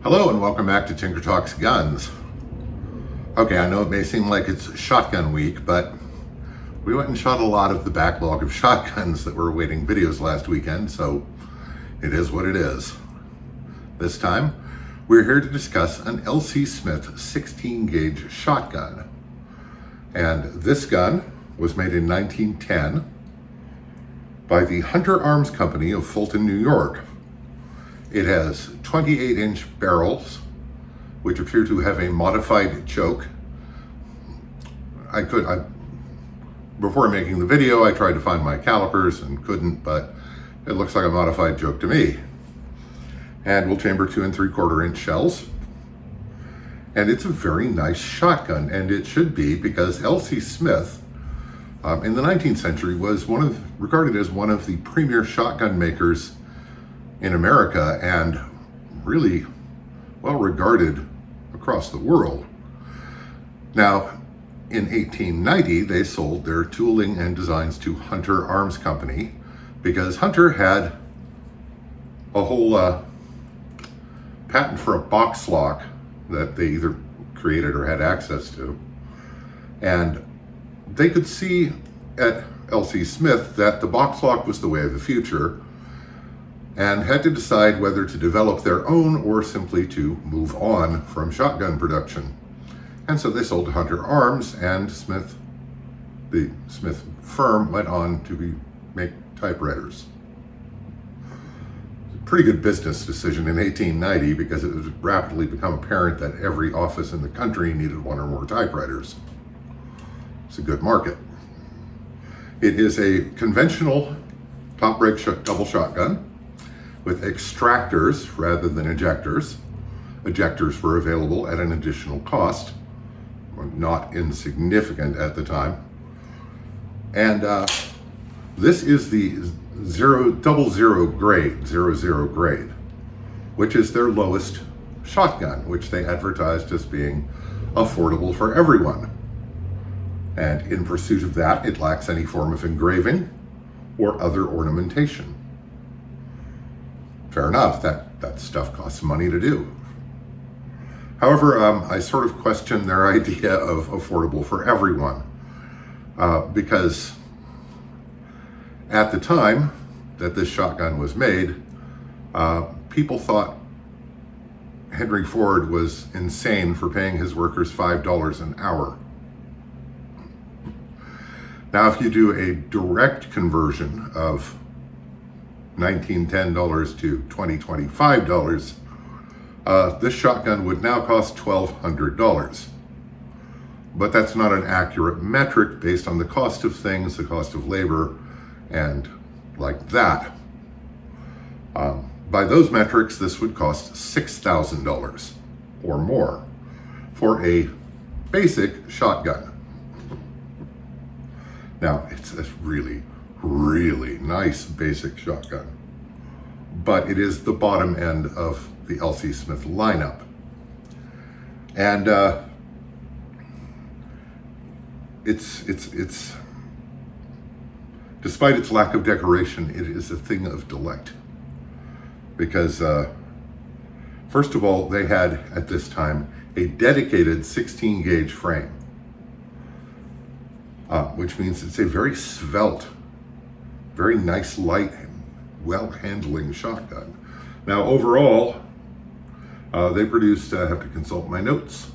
Hello and welcome back to Tinker Talks Guns. Okay, I know it may seem like it's shotgun week, but we went and shot a lot of the backlog of shotguns that were awaiting videos last weekend, so it is what it is. This time, we're here to discuss an LC Smnith 16 gauge shotgun. And this gun was made in 1910 by the Hunter Arms Company of Fulton, New York. It has 28-inch barrels, which appear to have a modified choke. Before making the video, I tried to find my calipers and couldn't, but it looks like a modified choke to me. And will chamber 2 3/4-inch shells. And it's a very nice shotgun, and it should be, because LC Smnith in the 19th century was regarded as one of the premier shotgun makers in America, and really well regarded across the world. Now, in 1890, they sold their tooling and designs to Hunter Arms Company because Hunter had a whole patent for a box lock that they either created or had access to. And they could see at LC Smnith that the box lock was the way of the future, and had to decide whether to develop their own or simply to move on from shotgun production. And so they sold to Hunter Arms, and the Smnith firm went on to make typewriters. Pretty good business decision in 1890, because it had rapidly become apparent that every office in the country needed one or more typewriters. It's a good market. It is a conventional top brake double shotgun with extractors rather than ejectors. Ejectors were available at an additional cost, not insignificant at the time. And this is the 00 grade, which is their lowest shotgun, which they advertised as being affordable for everyone. And in pursuit of that, it lacks any form of engraving or other ornamentation. Fair enough, that stuff costs money to do. However, I sort of question their idea of affordable for everyone, because at the time that this shotgun was made, people thought Henry Ford was insane for paying his workers $5 an hour. Now, if you do a direct conversion of $1910 to $2025, this shotgun would now cost $1,200. But that's not an accurate metric based on the cost of things, the cost of labor, and like that. By those metrics, this would cost $6,000 or more for a basic shotgun. Now, it's a really, really nice basic shotgun, but it is the bottom end of the LC Smnith lineup. And it's despite its lack of decoration, it is a thing of delight, because first of all, they had at this time a dedicated 16 gauge frame, which means it's a very svelte, very nice, light, well-handling shotgun. Now, overall, they produced, I have to consult my notes,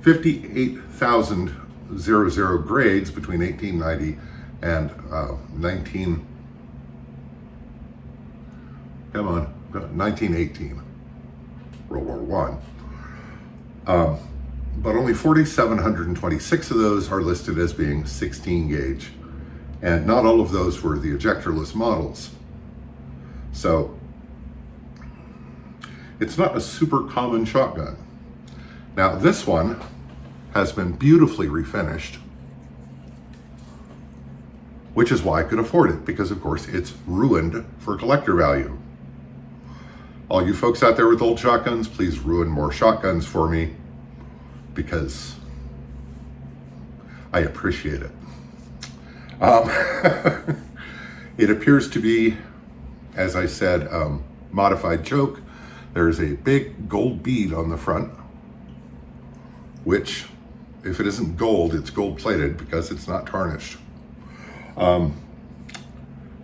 58,000 00 grades between 1890 and 1918, World War I. But only 4,726 of those are listed as being 16 gauge. And not all of those were the ejectorless models. So it's not a super common shotgun. Now, this one has been beautifully refinished, which is why I could afford it, because of course it's ruined for collector value. All you folks out there with old shotguns, please ruin more shotguns for me, because I appreciate it. It appears to be, as I said, modified choke. There's a big gold bead on the front, which, if it isn't gold, it's gold plated because it's not tarnished.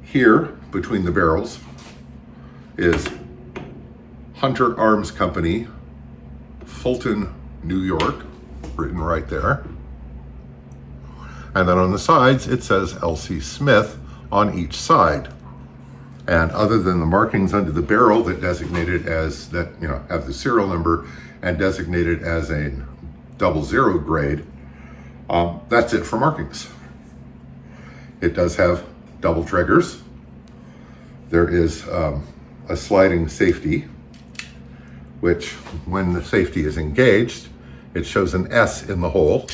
Here, between the barrels, is Hunter Arms Company, Fulton, New York, written right there. And then on the sides, it says LC Smnith on each side. And other than the markings under the barrel that designated as, that, you know, have the serial number and designated as a 00 grade, that's it for markings. It does have double triggers. There is a sliding safety, which when the safety is engaged, it shows an S in the hole.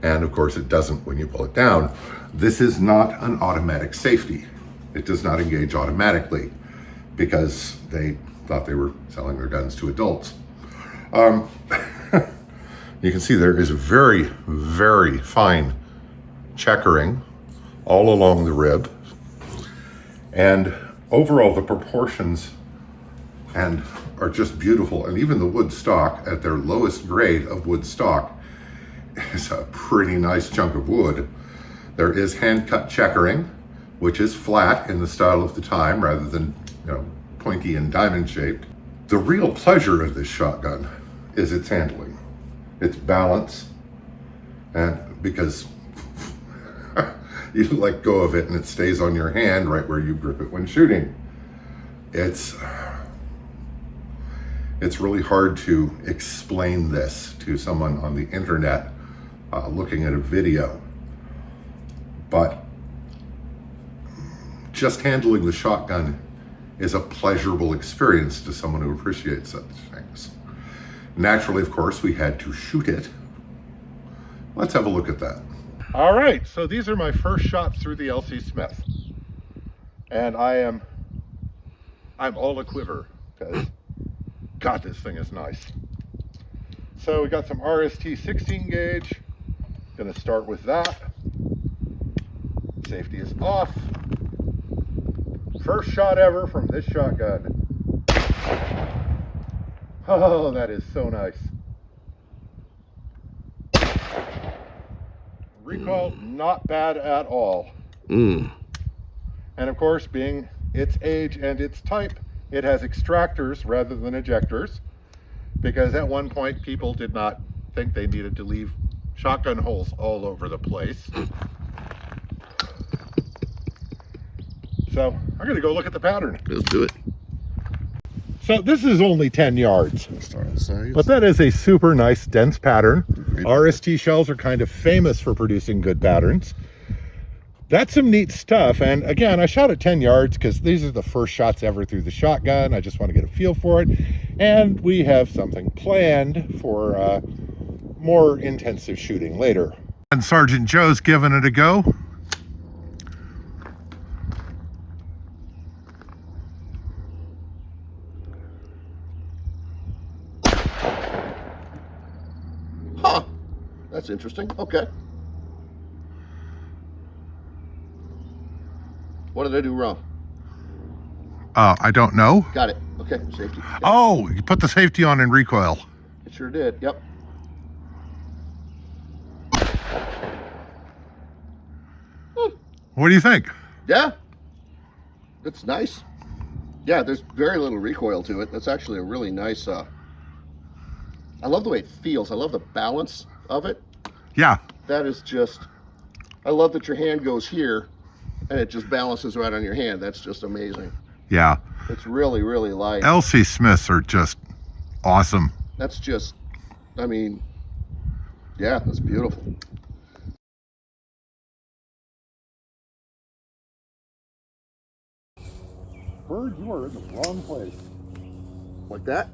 And of course it doesn't when you pull it down. This is not an automatic safety. It does not engage automatically because they thought they were selling their guns to adults. You can see there is very, very fine checkering all along the rib. And overall the proportions and are just beautiful. And even the wood stock at their lowest grade of wood stock is a pretty nice chunk of wood. There is hand cut checkering, which is flat in the style of the time rather than, you know, pointy and diamond shaped. The real pleasure of this shotgun is its handling, its balance, and because you let go of it and it stays on your hand right where you grip it when shooting. It's really hard to explain this to someone on the internet looking at a video, but just handling the shotgun is a pleasurable experience to someone who appreciates such things. Naturally, of course, we had to shoot it. Let's have a look at that. All right, so these are my first shots through the LC Smnith. And I'm all a quiver because, God, this thing is nice. So we got some RST 16 gauge. Gonna start with that. Safety is off. First shot ever from this shotgun. Oh, that is so nice. Recoil, not bad at all. And of course, being its age and its type, it has extractors rather than ejectors, because at one point people did not think they needed to leave shotgun holes all over the place. So I'm gonna go look at the pattern. Let's do it. So this is only 10 yards, but that is a super nice dense pattern. RST shells are kind of famous for producing good patterns. That's some neat stuff. And again, I shot at 10 yards because these are the first shots ever through the shotgun. I just want to get a feel for it. And we have something planned for more intensive shooting later. And Sergeant Joe's giving it a go. Huh. That's interesting. Okay. What did I do wrong? I don't know. Got it. Okay. Safety. Yep. Oh, you put the safety on in recoil. It sure did. Yep. What do you think? Yeah. That's nice. Yeah, there's very little recoil to it. That's actually a really nice, I love the way it feels. I love the balance of it. Yeah. That is just, I love that your hand goes here and it just balances right on your hand. That's just amazing. Yeah. It's really, really light. LC Smniths are just awesome. That's just, I mean, yeah, that's beautiful. Bird, you are in the wrong place. Like that?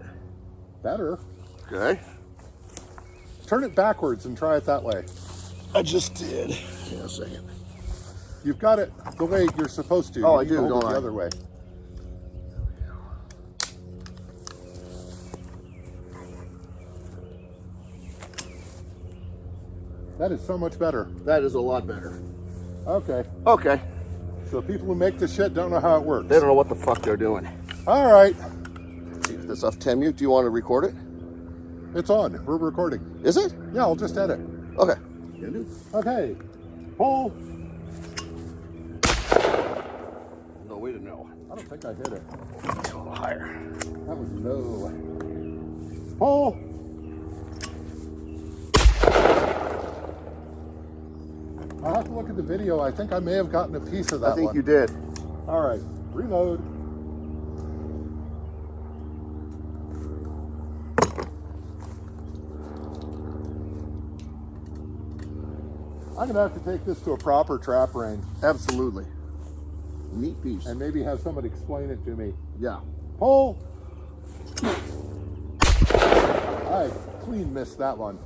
Better. Okay. Turn it backwards and try it that way. I just did. Yeah, a second. You've got it the way you're supposed to. Oh, You I do, hold it don't I? The other way. That is so much better. That is a lot better. Okay. Okay. So people who make this shit don't know how it works. They don't know what the fuck they're doing. All right. Let's see this off Temu. Do you want to record it? It's on. We're recording. Is it? Yeah, I'll just edit. Okay. Okay. Pull. No way to know. I don't think I hit it. It's a little higher. That was low. Pull. I'll have to look at the video. I think I may have gotten a piece of that I think one. you did. All right. Reload. I'm going to have to take this to a proper trap range. Absolutely. Neat piece. And maybe have someone explain it to me. Yeah. Pull. I clean missed that one.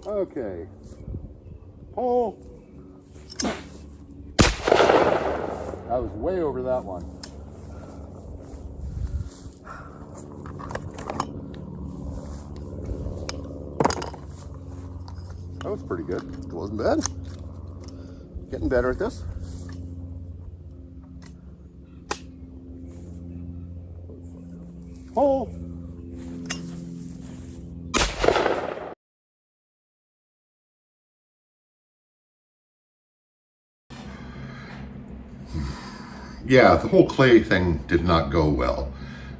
Okay. Pull. I was way over that one. That was pretty good. It wasn't bad. Getting better at this. Pull. Yeah, the whole clay thing did not go well.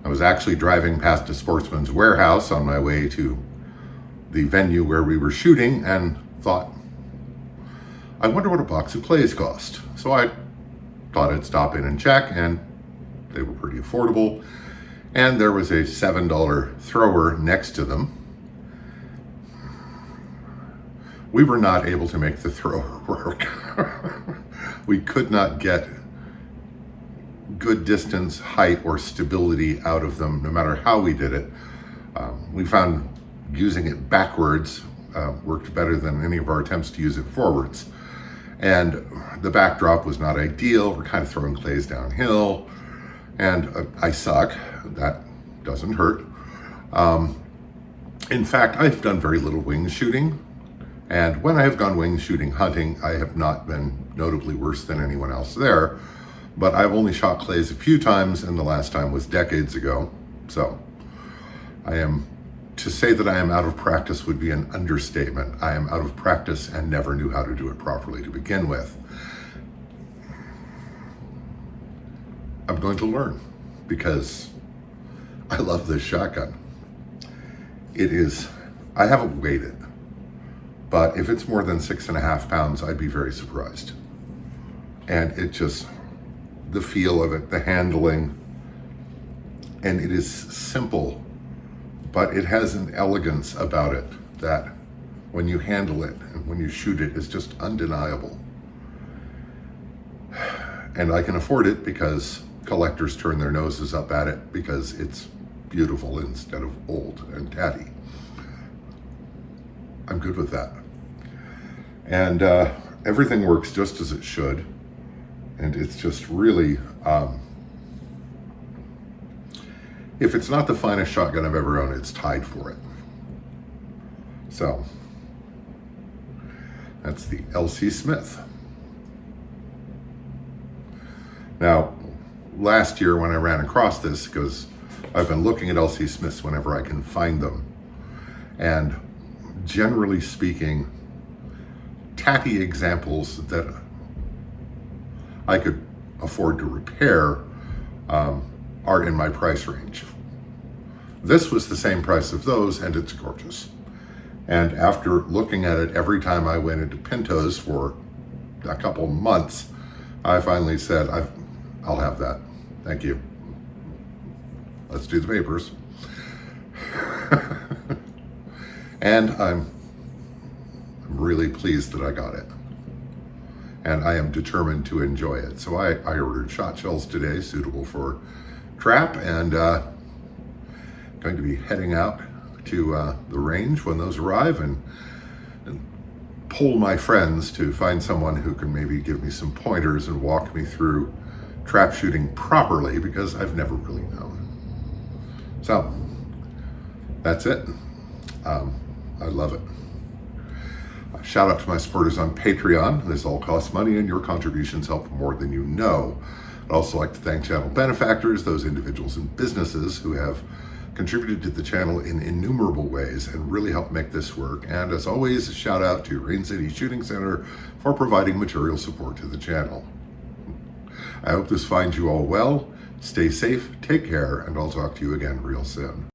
I was actually driving past a Sportsman's Warehouse on my way to the venue where we were shooting and thought, I wonder what a box of clays cost. So I thought I'd stop in and check, and they were pretty affordable. And there was a $7 thrower next to them. We were not able to make the thrower work. We could not get good distance, height, or stability out of them, no matter how we did it. We found using it backwards worked better than any of our attempts to use it forwards. And the backdrop was not ideal. We're kind of throwing clays downhill, and I suck. That doesn't hurt. In fact, I've done very little wing shooting, and when I have gone wing shooting hunting, I have not been notably worse than anyone else there. But I've only shot clays a few times, and the last time was decades ago. So to say that I am out of practice would be an understatement. I am out of practice and never knew how to do it properly to begin with. I'm going to learn because I love this shotgun. I haven't weighed it, but if it's more than 6.5 pounds, I'd be very surprised. And the feel of it, the handling, and it is simple, but it has an elegance about it that when you handle it and when you shoot it, it's just undeniable. And I can afford it because collectors turn their noses up at it because it's beautiful instead of old and tatty. I'm good with that. And everything works just as it should. And it's just really, if it's not the finest shotgun I've ever owned, it's tied for it. So, that's the LC Smnith. Now, last year when I ran across this, because I've been looking at LC Smniths whenever I can find them, and generally speaking, tatty examples that I could afford to repair are in my price range. This was the same price of those, and it's gorgeous. And after looking at it every time I went into Pintos for a couple months, I finally said, I'll have that. Thank you. Let's do the papers. And I'm really pleased that I got it. And I am determined to enjoy it. So I ordered shot shells today, suitable for trap, and going to be heading out to the range when those arrive and poll my friends to find someone who can maybe give me some pointers and walk me through trap shooting properly, because I've never really known. So that's it. I love it. Shout out to my supporters on Patreon. This all costs money, and your contributions help more than you know. I'd also like to thank channel benefactors, those individuals and businesses who have contributed to the channel in innumerable ways and really helped make this work. And as always, a shout out to Rain City Shooting Center for providing material support to the channel. I hope this finds you all well. Stay safe, take care, and I'll talk to you again real soon.